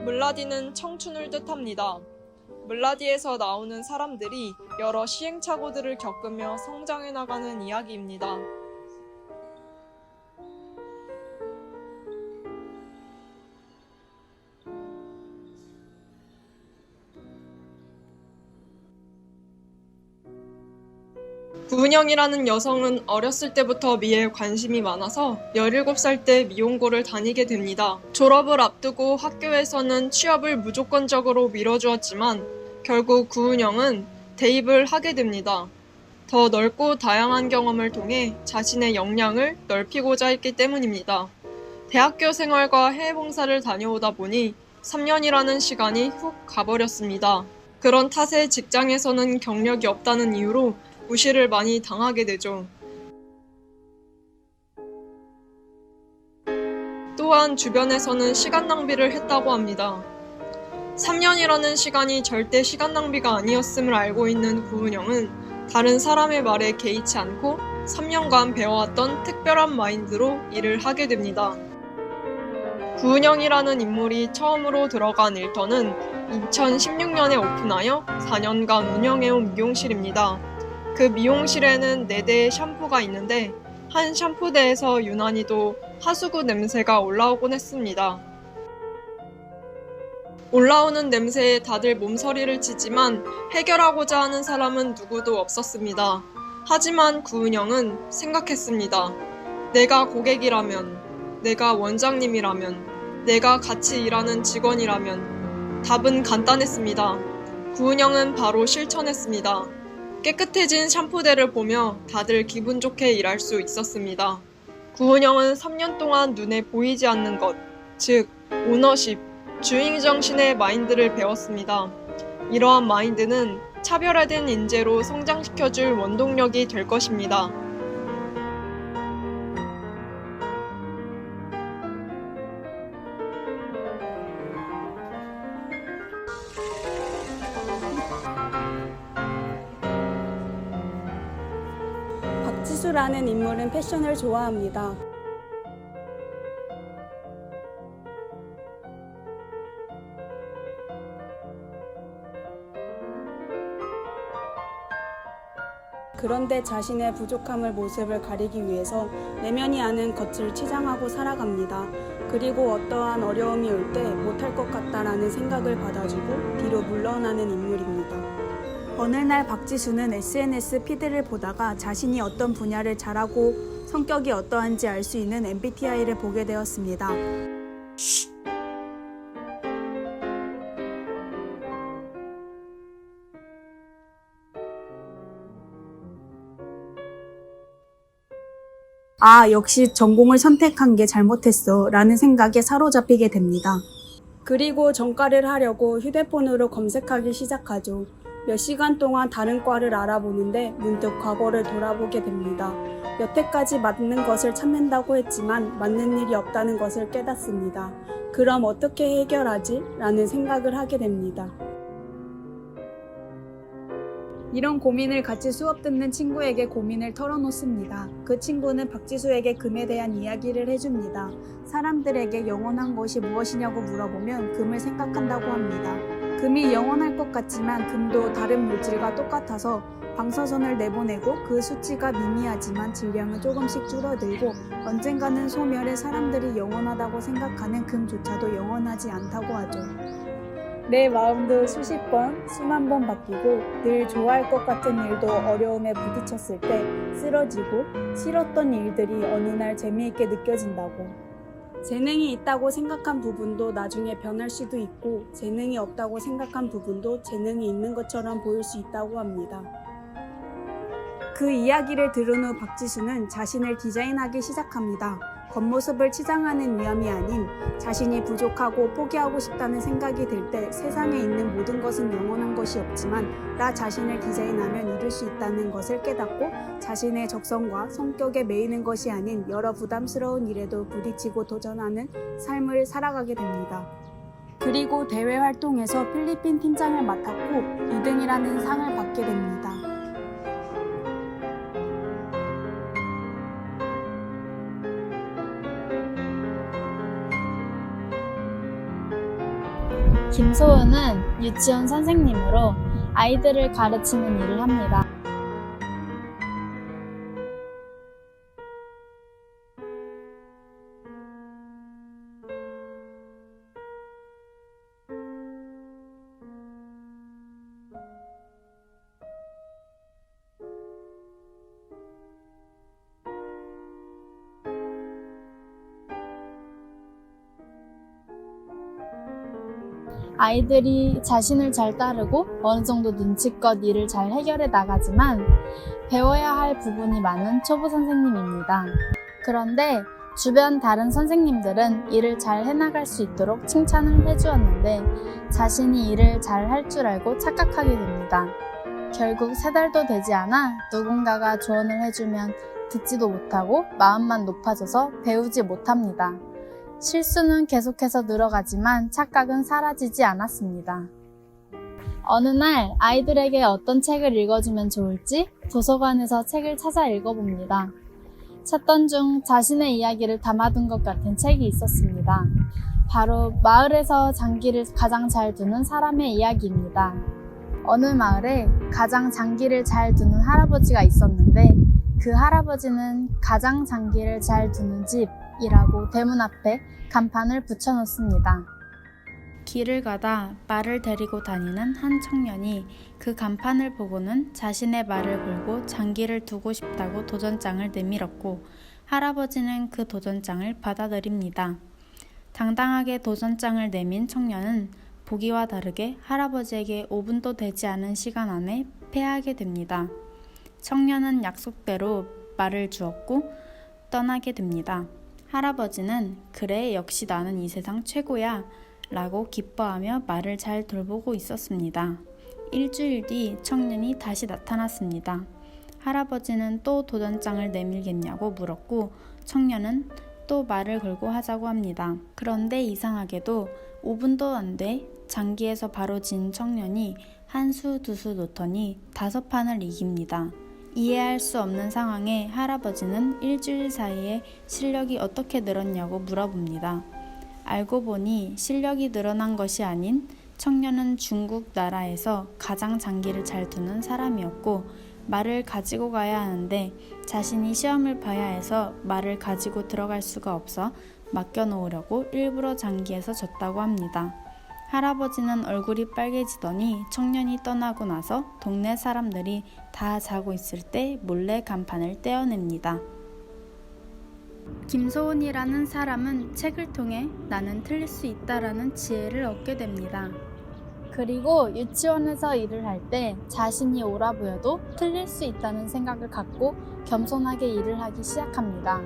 물라디는 청춘을 뜻합니다. 물라디에서 나오는 사람들이 여러 시행착오들을 겪으며 성장해 나가는 이야기입니다. 구은영이라는 여성은 어렸을 때부터 미에 관심이 많아서 17살 때 미용고를 다니게 됩니다. 졸업을 앞두고 학교에서는 취업을 무조건적으로 밀어주었지만 결국 구은영은 대입을 하게 됩니다. 더 넓고 다양한 경험을 통해 자신의 역량을 넓히고자 했기 때문입니다. 대학교 생활과 해외 봉사를 다녀오다 보니 3년이라는 시간이 훅 가버렸습니다. 그런 탓에 직장에서는 경력이 없다는 이유로 무시를 많이 당하게 되죠. 또한 주변에서는 시간 낭비를 했다고 합니다. 3년이라는 시간이 절대 시간 낭비가 아니었음을 알고 있는 구은영은 다른 사람의 말에 개의치 않고 3년간 배워왔던 특별한 마인드로 일을 하게 됩니다. 구은영이라는 인물이 처음으로 들어간 일터는 2016년에 오픈하여 4년간 운영해온 미용실입니다. 그 미용실에는 4대의 샴푸가 있는데 한 샴푸대에서 유난히도 하수구 냄새가 올라오곤 했습니다. 올라오는 냄새에 다들 몸서리를 치지만 해결하고자 하는 사람은 누구도 없었습니다. 하지만 구은영은 생각했습니다. 내가 고객이라면, 내가 원장님이라면, 내가 같이 일하는 직원이라면 답은 간단했습니다. 구은영은 바로 실천했습니다. 깨끗해진 샴푸대를 보며 다들 기분 좋게 일할 수 있었습니다. 구은영은 3년 동안 눈에 보이지 않는 것, 즉 오너십, 주인 정신의 마인드를 배웠습니다. 이러한 마인드는 차별화된 인재로 성장시켜줄 원동력이 될 것입니다. 박지수라는 인물은 패션을 좋아합니다. 그런데 자신의 부족함을 모습을 가리기 위해서 내면이 아닌 겉을 치장하고 살아갑니다. 그리고 어떠한 어려움이 올 때 못할 것 같다라는 생각을 받아주고 뒤로 물러나는 인물입니다. 어느 날 박지수는 SNS 피드를 보다가 자신이 어떤 분야를 잘하고 성격이 어떠한지 알 수 있는 MBTI를 보게 되었습니다. 아, 역시 전공을 선택한 게 잘못했어 라는 생각에 사로잡히게 됩니다. 그리고 전과를 하려고 휴대폰으로 검색하기 시작하죠. 몇 시간 동안 다른 과를 알아보는데 문득 과거를 돌아보게 됩니다. 여태까지 맞는 것을 찾는다고 했지만 맞는 일이 없다는 것을 깨닫습니다. 그럼 어떻게 해결하지? 라는 생각을 하게 됩니다. 이런 고민을 같이 수업 듣는 친구에게 고민을 털어놓습니다. 그 친구는 박지수에게 금에 대한 이야기를 해줍니다. 사람들에게 영원한 것이 무엇이냐고 물어보면 금을 생각한다고 합니다. 금이 영원할 것 같지만 금도 다른 물질과 똑같아서 방사선을 내보내고 그 수치가 미미하지만 질량은 조금씩 줄어들고 언젠가는 소멸해 사람들이 영원하다고 생각하는 금조차도 영원하지 않다고 하죠. 내 마음도 수십 번, 수만 번 바뀌고 늘 좋아할 것 같은 일도 어려움에 부딪혔을 때 쓰러지고 싫었던 일들이 어느 날 재미있게 느껴진다고. 재능이 있다고 생각한 부분도 나중에 변할 수도 있고 재능이 없다고 생각한 부분도 재능이 있는 것처럼 보일 수 있다고 합니다. 그 이야기를 들은 후 박지수는 자신을 디자인하기 시작합니다. 겉모습을 치장하는 위함이 아닌 자신이 부족하고 포기하고 싶다는 생각이 들 때 세상에 있는 모든 것은 영원한 것이 없지만 나 자신을 디자인하면 이룰 수 있다는 것을 깨닫고 자신의 적성과 성격에 매이는 것이 아닌 여러 부담스러운 일에도 부딪히고 도전하는 삶을 살아가게 됩니다. 그리고 대외 활동에서 필리핀 팀장을 맡았고 2등이라는 상을 받게 됩니다. 김소은은 유치원 선생님으로 아이들을 가르치는 일을 합니다. 아이들이 자신을 잘 따르고 어느 정도 눈치껏 일을 잘 해결해 나가지만 배워야 할 부분이 많은 초보 선생님입니다. 그런데 주변 다른 선생님들은 일을 잘 해나갈 수 있도록 칭찬을 해주었는데 자신이 일을 잘 할 줄 알고 착각하게 됩니다. 결국 3달도 되지 않아 누군가가 조언을 해주면 듣지도 못하고 마음만 높아져서 배우지 못합니다. 실수는 계속해서 늘어가지만 착각은 사라지지 않았습니다. 어느 날 아이들에게 어떤 책을 읽어주면 좋을지 도서관에서 책을 찾아 읽어봅니다. 찾던 중 자신의 이야기를 담아둔 것 같은 책이 있었습니다. 바로 마을에서 장기를 가장 잘 두는 사람의 이야기입니다. 어느 마을에 가장 장기를 잘 두는 할아버지가 있었는데 그 할아버지는 가장 장기를 잘 두는 집이라고 대문 앞에 간판을 붙여놓습니다. 길을 가다 말을 데리고 다니는 한 청년이 그 간판을 보고는 자신의 말을 걸고 장기를 두고 싶다고 도전장을 내밀었고 할아버지는 그 도전장을 받아들입니다. 당당하게 도전장을 내민 청년은 보기와 다르게 할아버지에게 5분도 되지 않은 시간 안에 패하게 됩니다. 청년은 약속대로 말을 주었고 떠나게 됩니다. 할아버지는 그래 역시 나는 이 세상 최고야 라고 기뻐하며 말을 잘 돌보고 있었습니다. 일주일 뒤 청년이 다시 나타났습니다. 할아버지는 또 도전장을 내밀겠냐고 물었고 청년은 또 말을 걸고 하자고 합니다. 그런데 이상하게도 5분도 안 돼 장기에서 바로 진 청년이 한 수 두 수 놓더니 5판을 이깁니다. 이해할 수 없는 상황에 할아버지는 일주일 사이에 실력이 어떻게 늘었냐고 물어봅니다. 알고 보니 실력이 늘어난 것이 아닌 청년은 중국 나라에서 가장 장기를 잘 두는 사람이었고 말을 가지고 가야 하는데 자신이 시험을 봐야 해서 말을 가지고 들어갈 수가 없어 맡겨놓으려고 일부러 장기에서 졌다고 합니다. 할아버지는 얼굴이 빨개지더니 청년이 떠나고 나서 동네 사람들이 다 자고 있을 때 몰래 간판을 떼어냅니다. 김소은이라는 사람은 책을 통해 나는 틀릴 수 있다라는 지혜를 얻게 됩니다. 그리고 유치원에서 일을 할 때 자신이 옳아 보여도 틀릴 수 있다는 생각을 갖고 겸손하게 일을 하기 시작합니다.